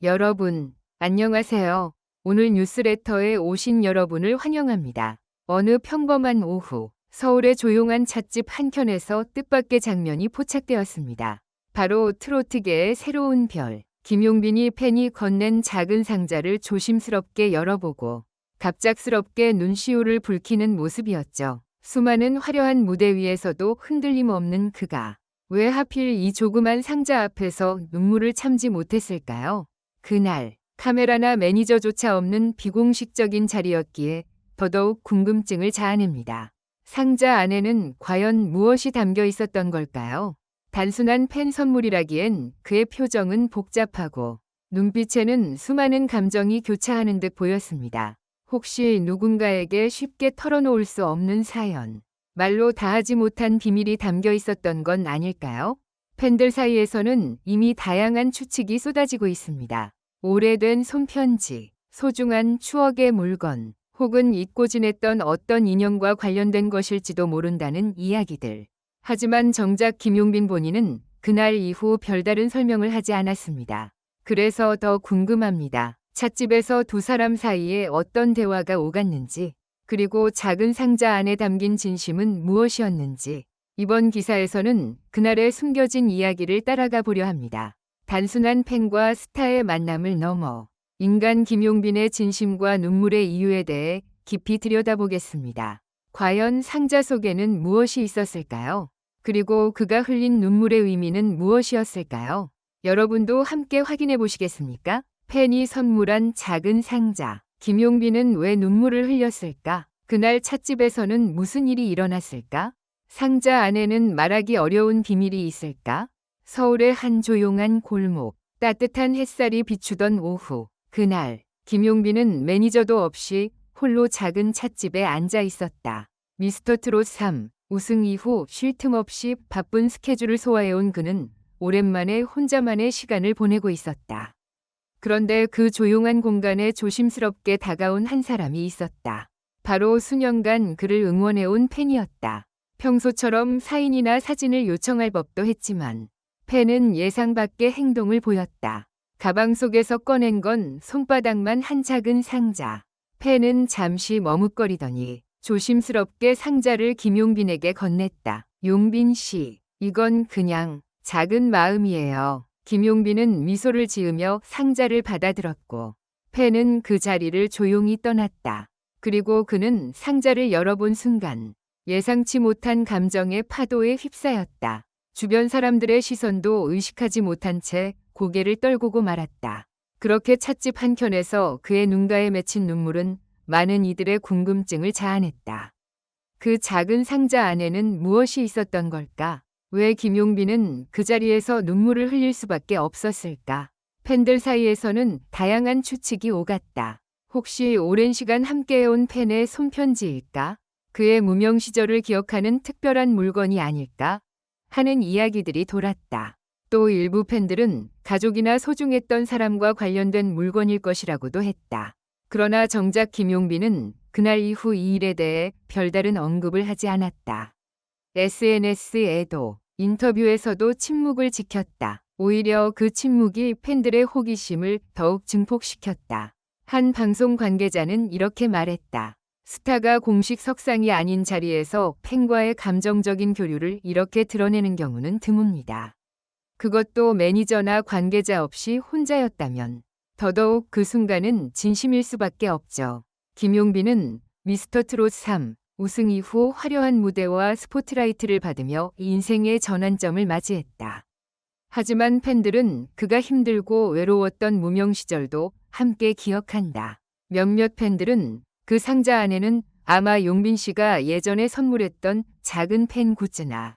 여러분, 안녕하세요. 오늘 뉴스레터에 오신 여러분을 환영합니다. 어느 평범한 오후, 서울의 조용한 찻집 한켠에서 뜻밖의 장면이 포착되었습니다. 바로 트로트계의 새로운 별, 김용빈이 팬이 건넨 작은 상자를 조심스럽게 열어보고 갑작스럽게 눈시울을 붉히는 모습이었죠. 수많은 화려한 무대 위에서도 흔들림 없는 그가 왜 하필 이 조그만 상자 앞에서 눈물을 참지 못했을까요? 그날 카메라나 매니저조차 없는 비공식적인 자리였기에 더더욱 궁금증을 자아냅니다. 상자 안에는 과연 무엇이 담겨 있었던 걸까요? 단순한 팬 선물이라기엔 그의 표정은 복잡하고 눈빛에는 수많은 감정이 교차하는 듯 보였습니다. 혹시 누군가에게 쉽게 털어놓을 수 없는 사연, 말로 다하지 못한 비밀이 담겨 있었던 건 아닐까요? 팬들 사이에서는 이미 다양한 추측이 쏟아지고 있습니다. 오래된 손편지, 소중한 추억의 물건, 혹은 잊고 지냈던 어떤 인연과 관련된 것일지도 모른다는 이야기들. 하지만 정작 김용빈 본인은 그날 이후 별다른 설명을 하지 않았습니다. 그래서 더 궁금합니다. 찻집에서 두 사람 사이에 어떤 대화가 오갔는지, 그리고 작은 상자 안에 담긴 진심은 무엇이었는지. 이번 기사에서는 그날의 숨겨진 이야기를 따라가 보려 합니다. 단순한 팬과 스타의 만남을 넘어 인간 김용빈의 진심과 눈물의 이유에 대해 깊이 들여다보겠습니다. 과연 상자 속에는 무엇이 있었을까요? 그리고 그가 흘린 눈물의 의미는 무엇이었을까요? 여러분도 함께 확인해 보시겠습니까? 팬이 선물한 작은 상자. 김용빈은 왜 눈물을 흘렸을까? 그날 찻집에서는 무슨 일이 일어났을까? 상자 안에는 말하기 어려운 비밀이 있을까? 서울의 한 조용한 골목, 따뜻한 햇살이 비추던 오후. 그날 김용빈은 매니저도 없이 홀로 작은 찻집에 앉아 있었다. 미스터트롯 3 우승 이후 쉴 틈 없이 바쁜 스케줄을 소화해온 그는 오랜만에 혼자만의 시간을 보내고 있었다. 그런데 그 조용한 공간에 조심스럽게 다가온 한 사람이 있었다. 바로 수년간 그를 응원해온 팬이었다. 평소처럼 사인이나 사진을 요청할 법도 했지만 팬은 예상 밖의 행동을 보였다. 가방 속에서 꺼낸 건 손바닥만 한 작은 상자. 팬은 잠시 머뭇거리더니 조심스럽게 상자를 김용빈에게 건넸다. 용빈 씨, 이건 그냥 작은 마음이에요. 김용빈은 미소를 지으며 상자를 받아들었고 팬은 그 자리를 조용히 떠났다. 그리고 그는 상자를 열어본 순간 예상치 못한 감정의 파도에 휩싸였다. 주변 사람들의 시선도 의식하지 못한 채 고개를 떨구고 말았다. 그렇게 찻집 한켠에서 그의 눈가에 맺힌 눈물은 많은 이들의 궁금증을 자아냈다. 그 작은 상자 안에는 무엇이 있었던 걸까? 왜 김용빈은 그 자리에서 눈물을 흘릴 수밖에 없었을까? 팬들 사이에서는 다양한 추측이 오갔다. 혹시 오랜 시간 함께해온 팬의 손편지일까? 그의 무명 시절을 기억하는 특별한 물건이 아닐까? 하는 이야기들이 돌았다. 또 일부 팬들은 가족이나 소중했던 사람과 관련된 물건일 것이라고도 했다. 그러나 정작 김용빈은 그날 이후 이 일에 대해 별다른 언급을 하지 않았다. SNS에도 인터뷰에서도 침묵을 지켰다. 오히려 그 침묵이 팬들의 호기심을 더욱 증폭시켰다. 한 방송 관계자는 이렇게 말했다. 스타가 공식 석상이 아닌 자리에서 팬과의 감정적인 교류를 이렇게 드러내는 경우는 드뭅니다. 그것도 매니저나 관계자 없이 혼자였다면 더더욱 그 순간은 진심일 수밖에 없죠. 김용빈은 미스터트롯 3 우승 이후 화려한 무대와 스포트라이트를 받으며 인생의 전환점을 맞이했다. 하지만 팬들은 그가 힘들고 외로웠던 무명 시절도 함께 기억한다. 몇몇 팬들은 그 상자 안에는 아마 용빈 씨가 예전에 선물했던 작은 팬 굿즈나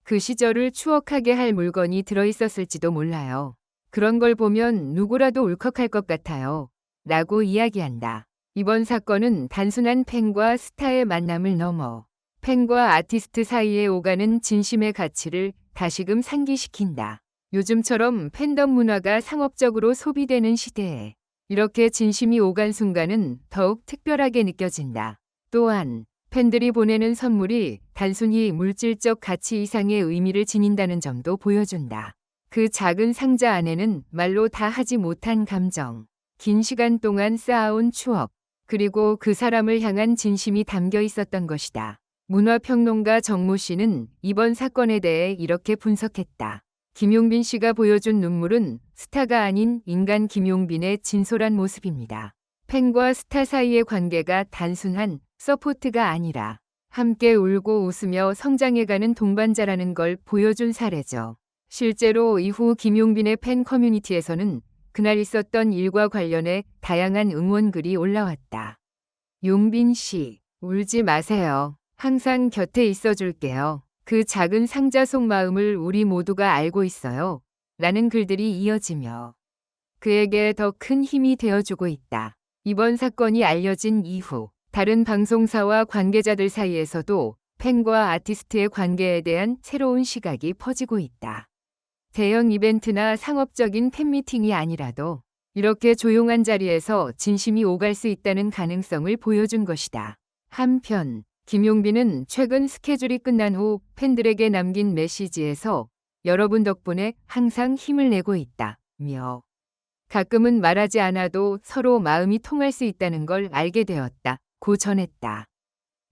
그 시절을 추억하게 할 물건이 들어있었을지도 몰라요. 그런 걸 보면 누구라도 울컥할 것 같아요. 라고 이야기한다. 이번 사건은 단순한 팬과 스타의 만남을 넘어 팬과 아티스트 사이에 오가는 진심의 가치를 다시금 상기시킨다. 요즘처럼 팬덤 문화가 상업적으로 소비되는 시대에 이렇게 진심이 오간 순간은 더욱 특별하게 느껴진다. 또한 팬들이 보내는 선물이 단순히 물질적 가치 이상의 의미를 지닌다는 점도 보여준다. 그 작은 상자 안에는 말로 다 하지 못한 감정, 긴 시간 동안 쌓아온 추억, 그리고 그 사람을 향한 진심이 담겨 있었던 것이다. 문화평론가 정모 씨는 이번 사건에 대해 이렇게 분석했다. 김용빈 씨가 보여준 눈물은 스타가 아닌 인간 김용빈의 진솔한 모습입니다. 팬과 스타 사이의 관계가 단순한 서포트가 아니라 함께 울고 웃으며 성장해가는 동반자라는 걸 보여준 사례죠. 실제로 이후 김용빈의 팬 커뮤니티에서는 그날 있었던 일과 관련해 다양한 응원글이 올라왔다. 용빈 씨, 울지 마세요. 항상 곁에 있어줄게요. 그 작은 상자 속 마음을 우리 모두가 알고 있어요. 라는 글들이 이어지며 그에게 더 큰 힘이 되어주고 있다. 이번 사건이 알려진 이후 다른 방송사와 관계자들 사이에서도 팬과 아티스트의 관계에 대한 새로운 시각이 퍼지고 있다. 대형 이벤트나 상업적인 팬미팅이 아니라도 이렇게 조용한 자리에서 진심이 오갈 수 있다는 가능성을 보여준 것이다. 한편 김용빈은 최근 스케줄이 끝난 후 팬들에게 남긴 메시지에서 여러분 덕분에 항상 힘을 내고 있다며 가끔은 말하지 않아도 서로 마음이 통할 수 있다는 걸 알게 되었다고 전했다.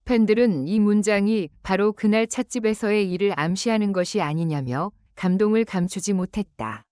팬들은 이 문장이 바로 그날 찻집에서의 일을 암시하는 것이 아니냐며 감동을 감추지 못했다.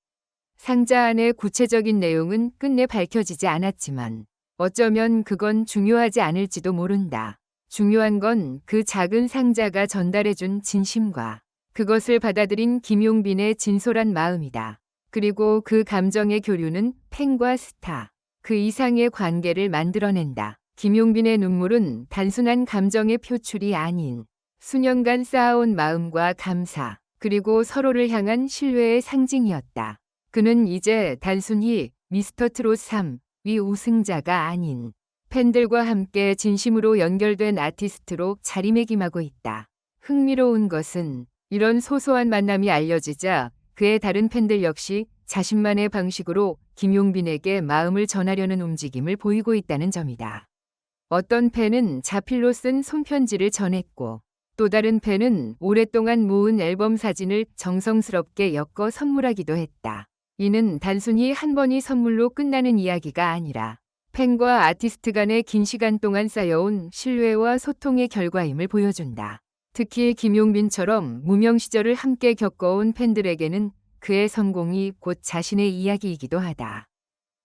상자 안의 구체적인 내용은 끝내 밝혀지지 않았지만 어쩌면 그건 중요하지 않을지도 모른다. 중요한 건 그 작은 상자가 전달해준 진심과 그것을 받아들인 김용빈의 진솔한 마음이다. 그리고 그 감정의 교류는 팬과 스타, 그 이상의 관계를 만들어낸다. 김용빈의 눈물은 단순한 감정의 표출이 아닌 수년간 쌓아온 마음과 감사, 그리고 서로를 향한 신뢰의 상징이었다. 그는 이제 단순히 미스터 트롯 3위 우승자가 아닌 팬들과 함께 진심으로 연결된 아티스트로 자리매김하고 있다. 흥미로운 것은 이런 소소한 만남이 알려지자 그의 다른 팬들 역시 자신만의 방식으로 김용빈에게 마음을 전하려는 움직임을 보이고 있다는 점이다. 어떤 팬은 자필로 쓴 손편지를 전했고 또 다른 팬은 오랫동안 모은 앨범 사진을 정성스럽게 엮어 선물하기도 했다. 이는 단순히 한 번이 선물로 끝나는 이야기가 아니라 팬과 아티스트 간의 긴 시간 동안 쌓여온 신뢰와 소통의 결과임을 보여준다. 특히 김용빈처럼 무명 시절을 함께 겪어온 팬들에게는 그의 성공이 곧 자신의 이야기이기도 하다.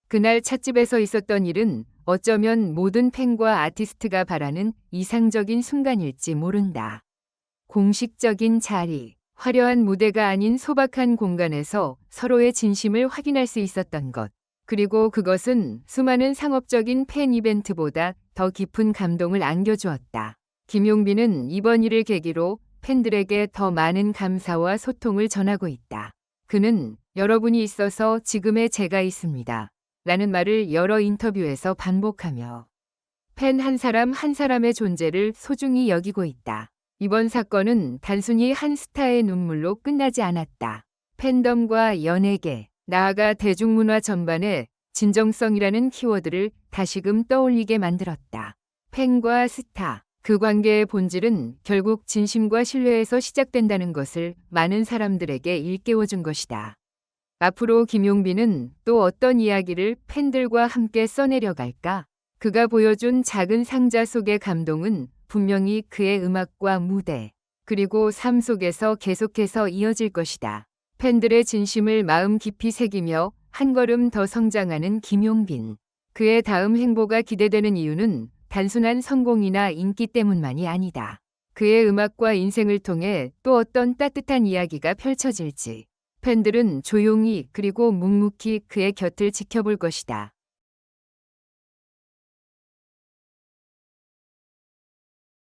그날 찻집에서 있었던 일은 어쩌면 모든 팬과 아티스트가 바라는 이상적인 순간일지 모른다. 공식적인 자리, 화려한 무대가 아닌 소박한 공간에서 서로의 진심을 확인할 수 있었던 것. 그리고 그것은 수많은 상업적인 팬 이벤트보다 더 깊은 감동을 안겨주었다. 김용빈은 이번 일을 계기로 팬들에게 더 많은 감사와 소통을 전하고 있다. 그는 여러분이 있어서 지금의 제가 있습니다. 라는 말을 여러 인터뷰에서 반복하며 팬 한 사람 한 사람의 존재를 소중히 여기고 있다. 이번 사건은 단순히 한 스타의 눈물로 끝나지 않았다. 팬덤과 연예계, 나아가 대중문화 전반의 진정성이라는 키워드를 다시금 떠올리게 만들었다. 팬과 스타, 그 관계의 본질은 결국 진심과 신뢰에서 시작된다는 것을 많은 사람들에게 일깨워준 것이다. 앞으로 김용빈은 또 어떤 이야기를 팬들과 함께 써내려갈까? 그가 보여준 작은 상자 속의 감동은 분명히 그의 음악과 무대, 그리고 삶 속에서 계속해서 이어질 것이다. 팬들의 진심을 마음 깊이 새기며 한 걸음 더 성장하는 김용빈. 그의 다음 행보가 기대되는 이유는 단순한 성공이나 인기 때문만이 아니다. 그의 음악과 인생을 통해 또 어떤 따뜻한 이야기가 펼쳐질지 팬들은 조용히 그리고 묵묵히 그의 곁을 지켜볼 것이다.